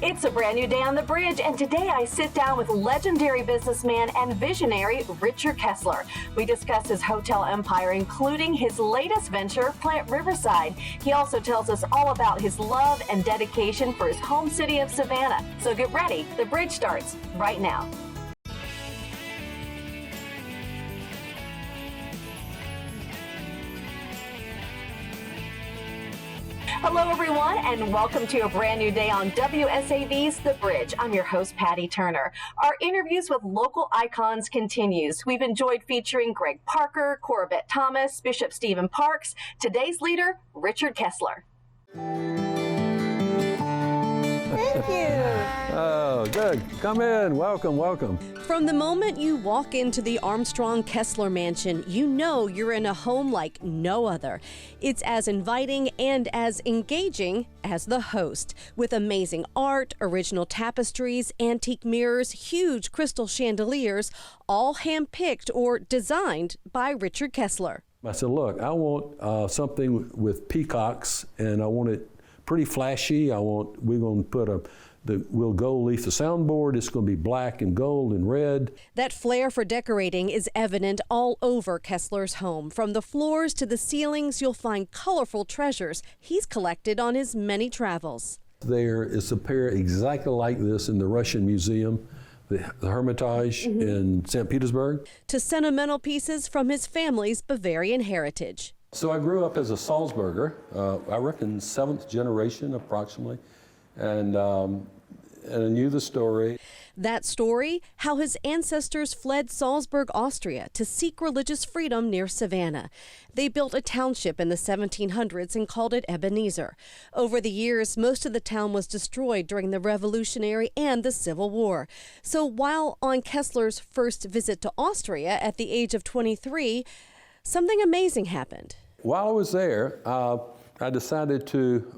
It's a brand new day on the bridge, and today I sit down with legendary businessman and visionary Richard Kessler. We discuss his hotel empire, including his latest venture, Plant Riverside. He also tells us all about his love and dedication for his home city of Savannah. So get ready, the bridge starts right now. Hello, everyone, and welcome to a brand new day on WSAV's The Bridge. I'm your host, Patty Turner. Our interviews with local icons continues. We've enjoyed featuring Greg Parker, Corbett Thomas, Bishop Stephen Parks. Today's leader, Richard Kessler. Thank you. Oh, good. Come in. Welcome, welcome. From the moment you walk into the Armstrong Kessler mansion, you know you're in a home like no other. It's as inviting and as engaging as the host, with amazing art, original tapestries, antique mirrors, huge crystal chandeliers, all handpicked or designed by Richard Kessler. I said, look, I want something with peacocks, and I want it pretty flashy. We're going to put we'll gold leaf the soundboard. It's going to be black and gold and red. That flair for decorating is evident all over Kessler's home. From the floors to the ceilings, you'll find colorful treasures he's collected on his many travels. There is a pair exactly like this in the Russian Museum, the Hermitage in St. Petersburg. To sentimental pieces from his family's Bavarian heritage. So I grew up as a Salzburger, I reckon 7th generation approximately, and I knew the story. That story, how his ancestors fled Salzburg, Austria to seek religious freedom near Savannah. They built a township in the 1700s and called it Ebenezer. Over the years, most of the town was destroyed during the Revolutionary and the Civil War. So while on Kessler's first visit to Austria at the age of 23, something amazing happened. While I was there, my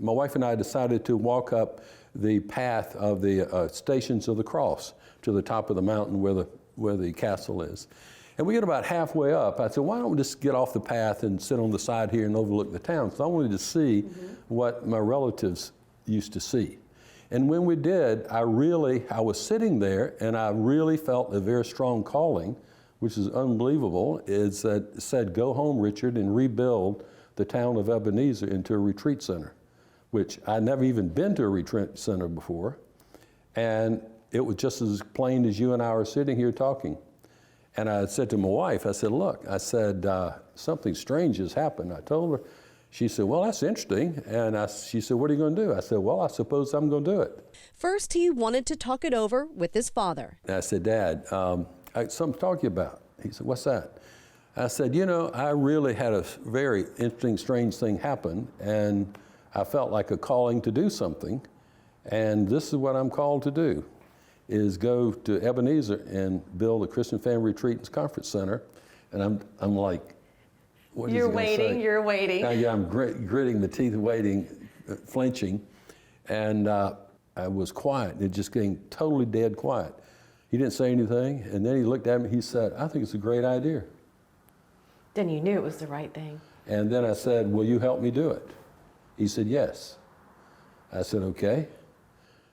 wife and I decided to walk up the path of the Stations of the Cross to the top of the mountain where the castle is. And we get about halfway up. I said, why don't we just get off the path and sit on the side here and overlook the town? So I wanted to see what my relatives used to see. And when we did, I was sitting there and I really felt a very strong calling, which is unbelievable, is that it said, go home, Richard, and rebuild the town of Ebenezer into a retreat center, which I'd never even been to a retreat center before. And it was just as plain as you and I are sitting here talking. And I said to my wife, I said, look, something strange has happened. I told her. She said, well, that's interesting. And she said, what are you going to do? I said, well, I suppose I'm going to do it. First, he wanted to talk it over with his father. And I said, Dad, something to talk to you about. He said, what's that? I said, I really had a very interesting, strange thing happen, and I felt like a calling to do something, and this is what I'm called to do, is go to Ebenezer and build a Christian Family Retreat and Conference Center. And I'm like, what is he gonna say? You're waiting. Yeah, I'm gritting my teeth, waiting, flinching, and I was quiet. It just getting totally dead quiet. He didn't say anything, and then he looked at me, he said, I think it's a great idea. Then you knew it was the right thing. And then I said, will you help me do it? He said, yes. I said, okay.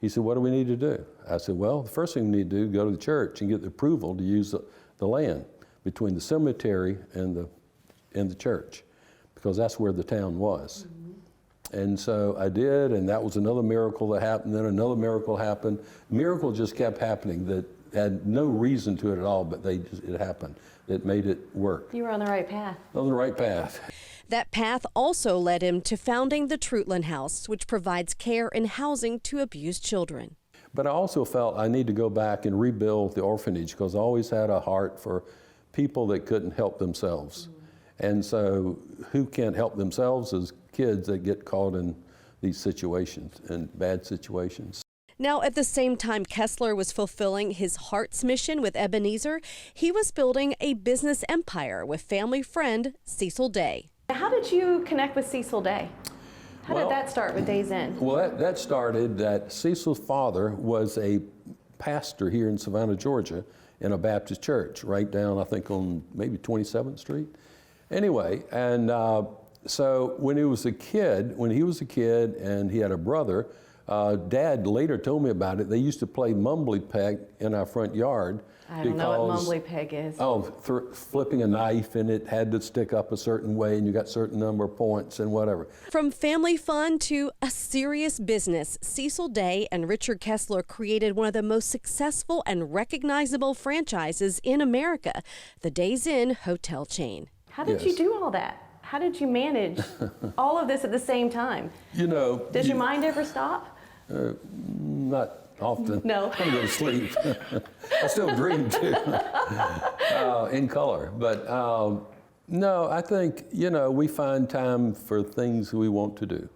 He said, what do we need to do? I said, well, the first thing we need to do is go to the church and get the approval to use the land between the cemetery and the church, because that's where the town was. And so I did, and that was another miracle that happened. Then another miracle happened. Miracle just kept happening that had no reason to it at all, but it happened. It made it work. You were on the right path. On the right path. That path also led him to founding the Trutland House, which provides care and housing to abused children. But I also felt I need to go back and rebuild the orphanage, because I always had a heart for people that couldn't help themselves. And so who can't help themselves is kids that get caught in these situations, and bad situations. Now, at the same time Kessler was fulfilling his heart's mission with Ebenezer, he was building a business empire with family friend Cecil Day. How did you connect with Cecil Day? How did that start with Days Inn? Well, that started that Cecil's father was a pastor here in Savannah, Georgia, in a Baptist church, right down, I think, on maybe 27th Street. Anyway, and so when he was a kid and he had a brother Dad later told me about it. They used to play mumbly peg in our front yard. I don't know what mumbly peg is. Oh, flipping a knife, and it had to stick up a certain way, and you got a certain number of points and whatever. From family fun to a serious business, Cecil Day and Richard Kessler created one of the most successful and recognizable franchises in America, the Days Inn hotel chain. How did you do all that? How did you manage all of this at the same time? You know. Does your mind ever stop? Not often. No. I go to sleep. I still dream too, in color. But no, I think, you know, we find time for things we want to do.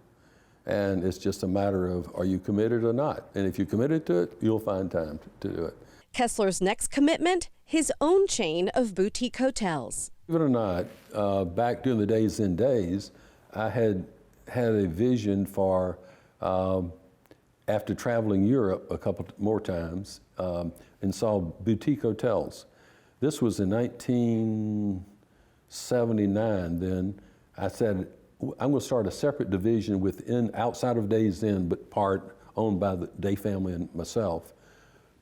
And it's just a matter of, are you committed or not? And if you're committed to it, you'll find time to do it. Kessler's next commitment, his own chain of boutique hotels. Believe it or not, back during the Days Inn days, I had a vision for, after traveling Europe a couple more times, and saw boutique hotels. This was in 1979 then. I said, I'm going to start a separate division outside of Days Inn, but part owned by the Day family and myself,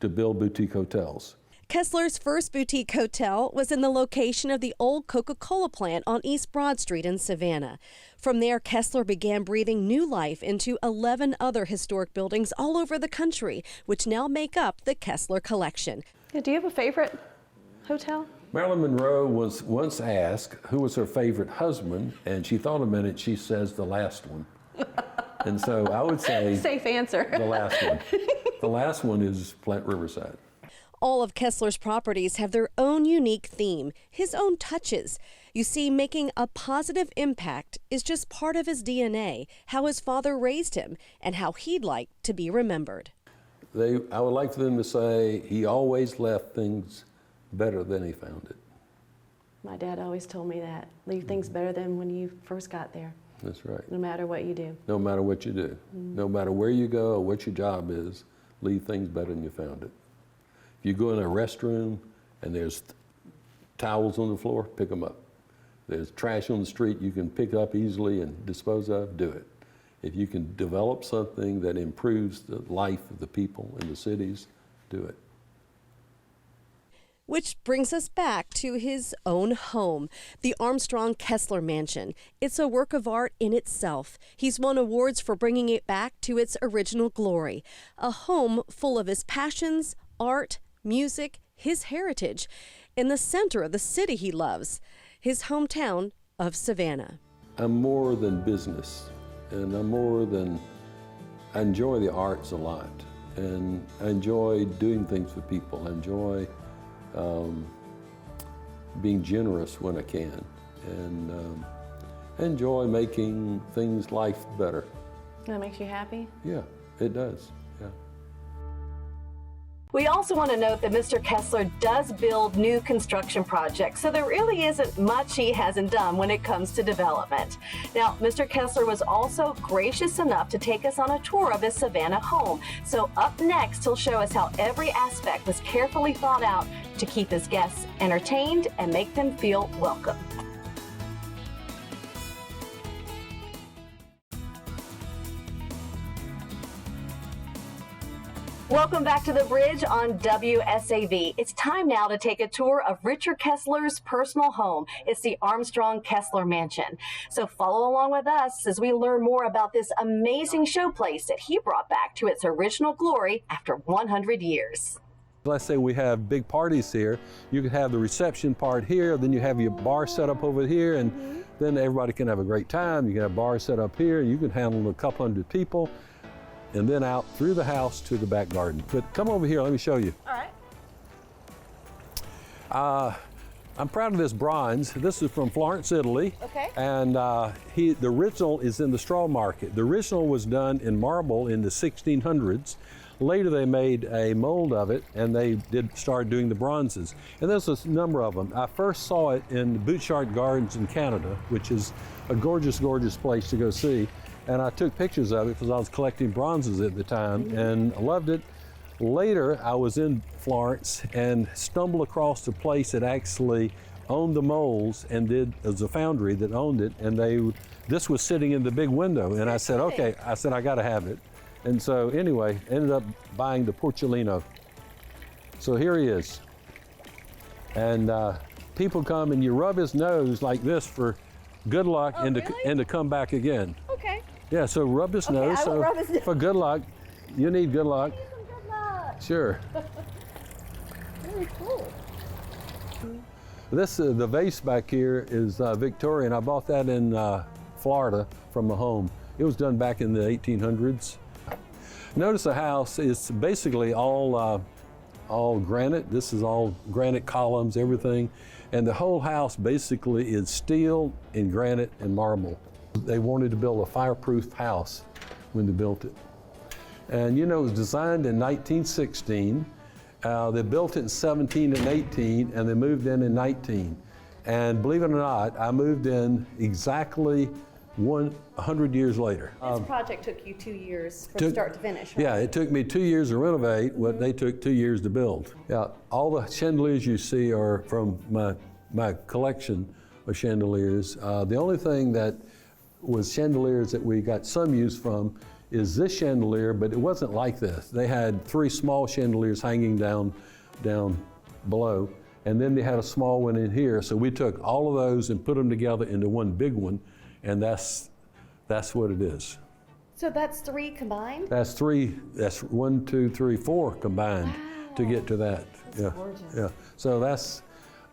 to build boutique hotels. Kessler's first boutique hotel was in the location of the old Coca-Cola plant on East Broad Street in Savannah. From there, Kessler began breathing new life into 11 other historic buildings all over the country, which now make up the Kessler collection. Yeah, do you have a favorite hotel? Marilyn Monroe was once asked who was her favorite husband, and she thought a minute, she says the last one. And so I would say... Safe answer. The last one. The last one is Plant Riverside. All of Kessler's properties have their own unique theme, his own touches. You see, making a positive impact is just part of his DNA, how his father raised him, and how he'd like to be remembered. I would like for them to say he always left things better than he found it. My dad always told me that. Leave things better than when you first got there. That's right. No matter what you do. No matter what you do. No matter where you go or what your job is, leave things better than you found it. If you go in a restroom and there's towels on the floor, pick them up. There's trash on the street you can pick up easily and dispose of, do it. If you can develop something that improves the life of the people in the cities, do it. Which brings us back to his own home, the Armstrong Kessler Mansion. It's a work of art in itself. He's won awards for bringing it back to its original glory. A home full of his passions, art, music, his heritage, in the center of the city he loves, his hometown of Savannah. I'm more than business, and I enjoy the arts a lot, and I enjoy doing things for people. I enjoy being generous when I can, and I enjoy making life better. That makes you happy? Yeah, it does. Yeah. We also want to note that Mr. Kessler does build new construction projects, so there really isn't much he hasn't done when it comes to development. Now, Mr. Kessler was also gracious enough to take us on a tour of his Savannah home. So up next, he'll show us how every aspect was carefully thought out to keep his guests entertained and make them feel welcome. Welcome back to The Bridge on WSAV. It's time now to take a tour of Richard Kessler's personal home. It's the Armstrong Kessler Mansion. So follow along with us as we learn more about this amazing showplace that he brought back to its original glory after 100 years. Let's say we have big parties here. You can have the reception part here, then you have your bar set up over here, and then everybody can have a great time. You can have bars set up here, and you can handle a couple hundred people, and then out through the house to the back garden. But come over here, let me show you. All right. I'm proud of this bronze. This is from Florence, Italy. Okay. And the original is in the straw market. The original was done in marble in the 1600s. Later they made a mold of it, and they start doing the bronzes. And there's a number of them. I first saw it in Butchart Gardens in Canada, which is a gorgeous, gorgeous place to go see. And I took pictures of it because I was collecting bronzes at the time, and I loved it. Later, I was in Florence and stumbled across a place that actually owned the molds and it was a foundry that owned it, and this was sitting in the big window. And I said, okay, I got to have it. And so anyway, ended up buying the Porcelino. So here he is. And people come and you rub his nose like this for good luck and to come back again. Okay. Yeah, so rub his nose. I will rub his nose. For good luck. You need good luck. Good luck. Sure. Very cool. This, the vase back here is Victorian. I bought that in Florida from a home. It was done back in the 1800s. Notice the house is basically all granite. This is all granite columns, everything. And the whole house basically is steel and granite and marble. They wanted to build a fireproof house when they built it. And you know, it was designed in 1916. They built it in 17 and 18, and they moved in 19. And believe it or not, I moved in exactly 100 years later. This project took you 2 years from start to finish, right? Yeah, it took me 2 years to renovate what they took 2 years to build. Yeah, all the chandeliers you see are from my collection of chandeliers. The only thing that was chandeliers that we got some use from is this chandelier, but it wasn't like this. They had 3 small chandeliers hanging down below, and then they had a small one in here. So we took all of those and put them together into one big one, and that's what it is. So that's 3 combined? That's 3. That's 1, 2, 3, 4 combined to get to that. That's gorgeous. Yeah. So that's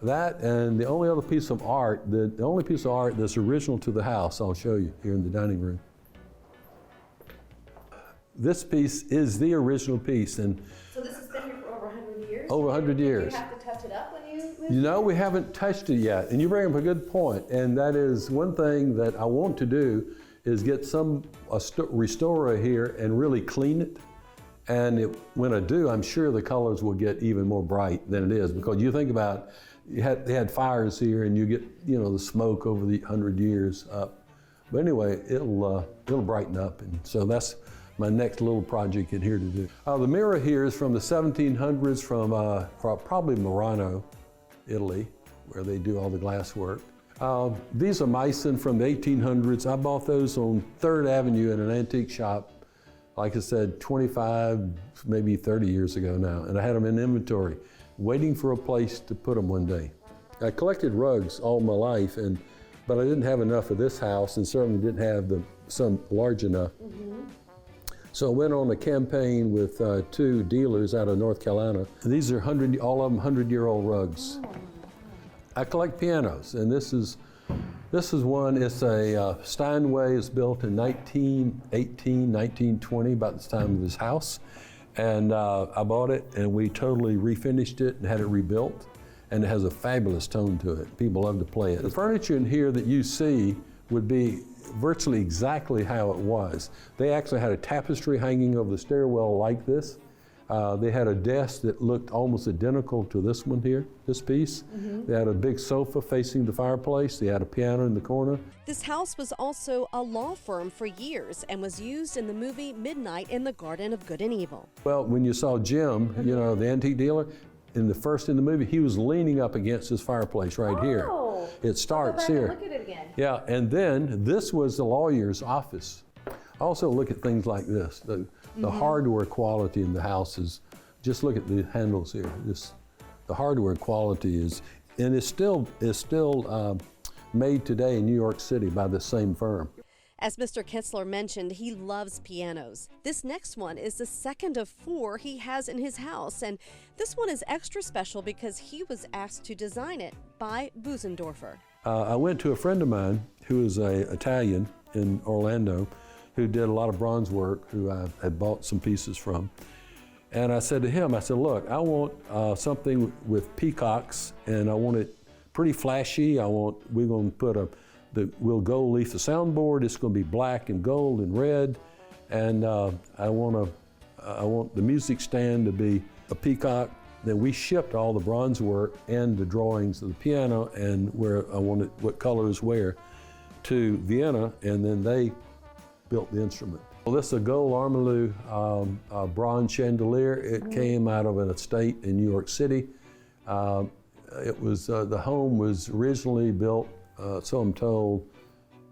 that, and the only other piece of art, the only piece of art that's original to the house, I'll show you here in the dining room. This piece is the original piece, and So this has been here for over 100 years? over 100 years. Did you have to touch it up when you moved? You know, we haven't touched it yet, and you bring up a good point, and that is one thing that I want to do is get a restorer here and really clean it. And when I do, I'm sure the colors will get even more bright than it is, because you think about, they had fires here, and you get, you know, the smoke over the 100 years up. But anyway, it'll brighten up, and so that's my next little project in here to do. The mirror here is from the 1700s from probably Murano, Italy, where they do all the glass work. These are Meissen from the 1800s. I bought those on 3rd Avenue in an antique shop, like I said, 25, maybe 30 years ago now, and I had them in inventory, waiting for a place to put them one day. I collected rugs all my life, but I didn't have enough of this house, and certainly didn't have some large enough. So I went on a campaign with 2 dealers out of North Carolina. These are all of them 100-year-old rugs. I collect pianos, and this is one. It's a Steinway. It's built in 1918, 1920, about the time of this house. And I bought it, and we totally refinished it and had it rebuilt. And it has a fabulous tone to it. People love to play it. The furniture in here that you see would be virtually exactly how it was. They actually had a tapestry hanging over the stairwell like this. They had a desk that looked almost identical to this one here, this piece. They had a big sofa facing the fireplace. They had a piano in the corner. This house was also a law firm for years and was used in the movie Midnight in the Garden of Good and Evil. Well, when you saw Jim, you know, the antique dealer, in the movie, he was leaning up against his fireplace right here. It starts here. Look at it again. Yeah, and then this was the lawyer's office. Also look at things like this. The hardware quality in the house is, just look at the handles here. The hardware quality is, and it's still made today in New York City by the same firm. As Mr. Kessler mentioned, he loves pianos. This next one is the second of 4 he has in his house, and this one is extra special because he was asked to design it by Busendorfer. I went to a friend of mine who is an Italian in Orlando who did a lot of bronze work, who I had bought some pieces from. And I said to him, I said, look, I want something with peacocks, and I want it pretty flashy. We're going to put we'll gold leaf the soundboard. It's going to be black and gold and red, and I want the music stand to be a peacock. Then we shipped all the bronze work and the drawings of the piano and where I wanted what colors where to Vienna, and then they built the instrument. Well, this is a gold ormolu bronze chandelier. It came out of an estate in New York City. It was the home was originally built, so I'm told,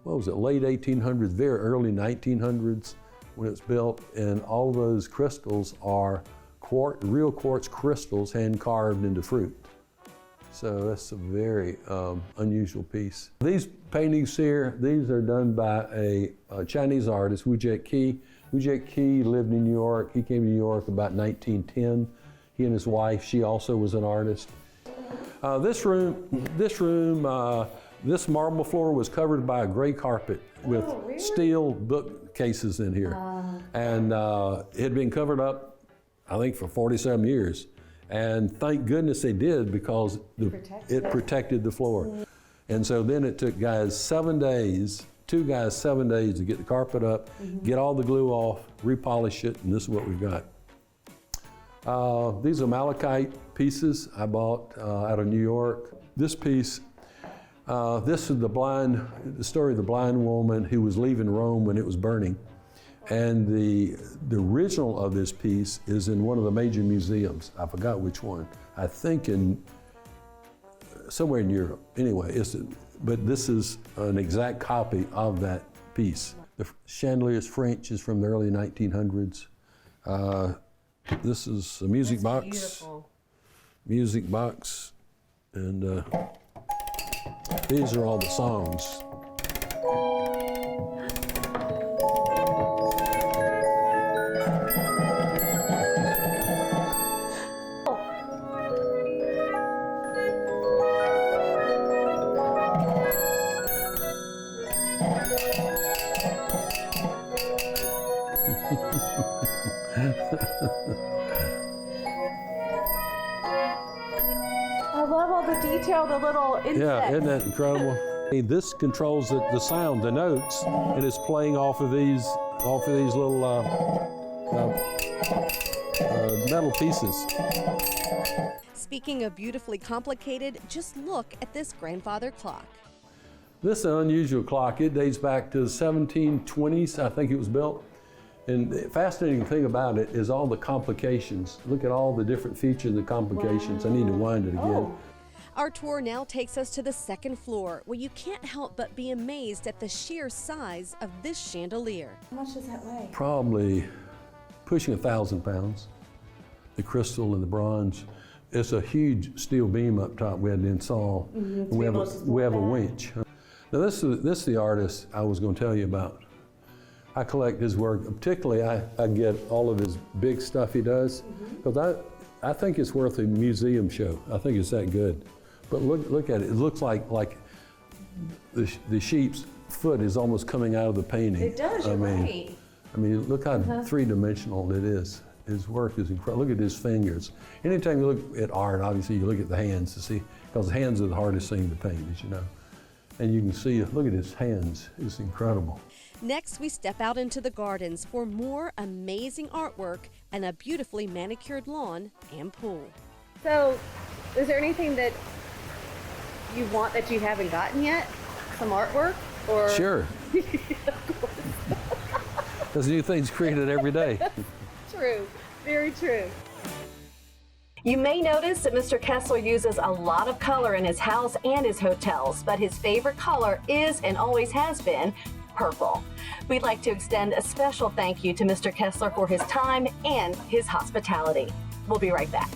what was it, late 1800s, very early 1900s. when it's built, and all those crystals are real quartz crystals hand carved into fruit. So that's a very unusual piece. These paintings here, these are done by a Chinese artist, Wu-Jet Key. Wu-Jet Key lived in New York. He came to New York about 1910. He and his wife, she also was an artist. This marble floor was covered by a gray carpet with steel bookcases in here. And it had been covered up, I think, for 47 years. And thank goodness they did, because it protected the floor. And so then it took two guys 7 days to get the carpet up, get all the glue off, repolish it, and this is what we've got. These are malachite pieces I bought out of New York. This piece, this is the story of the blind woman who was leaving Rome when it was burning. And the original of this piece is in one of the major museums. I forgot which one. I think somewhere in Europe. Anyway, but this is an exact copy of that piece. The chandelier's French is from the early 1900s. This is a music box. Beautiful. Music box, and these are all the songs. I love all the detail, the little insects. Yeah, isn't that incredible? This controls the sound, the notes, and it's playing off of these little metal pieces. Speaking of beautifully complicated, just look at this grandfather clock. This is an unusual clock. It dates back to the 1720s, I think it was built. And the fascinating thing about it is all the complications. Look at all the different features and complications. Wow. I need to wind it again. Oh. Our tour now takes us to the second floor, where you can't help but be amazed at the sheer size of this chandelier. How much does that weigh? Probably pushing 1,000 pounds. The crystal and the bronze. It's a huge steel beam up top we had to install. And we have a winch. Now this is the artist I was going to tell you about. I collect his work, particularly I get all of his big stuff he does, because I think it's worth a museum show. I think it's that good. But look at it. It looks like the sheep's foot is almost coming out of the painting. It does, you're right. I mean, look how three-dimensional it is. His work is incredible. Look at his fingers. Anytime you look at art, obviously you look at the hands to see, because the hands are the hardest thing to paint, as you know. And you can see, look at his hands. It's incredible. Next, we step out into the gardens for more amazing artwork and a beautifully manicured lawn and pool. So, is there anything that you want that you haven't gotten yet? Some artwork? Or? Sure. There's new things created every day. True. Very true. You may notice that Mr. Kessler uses a lot of color in his house and his hotels, but his favorite color is and always has been purple. We'd like to extend a special thank you to Mr. Kessler for his time and his hospitality. We'll be right back.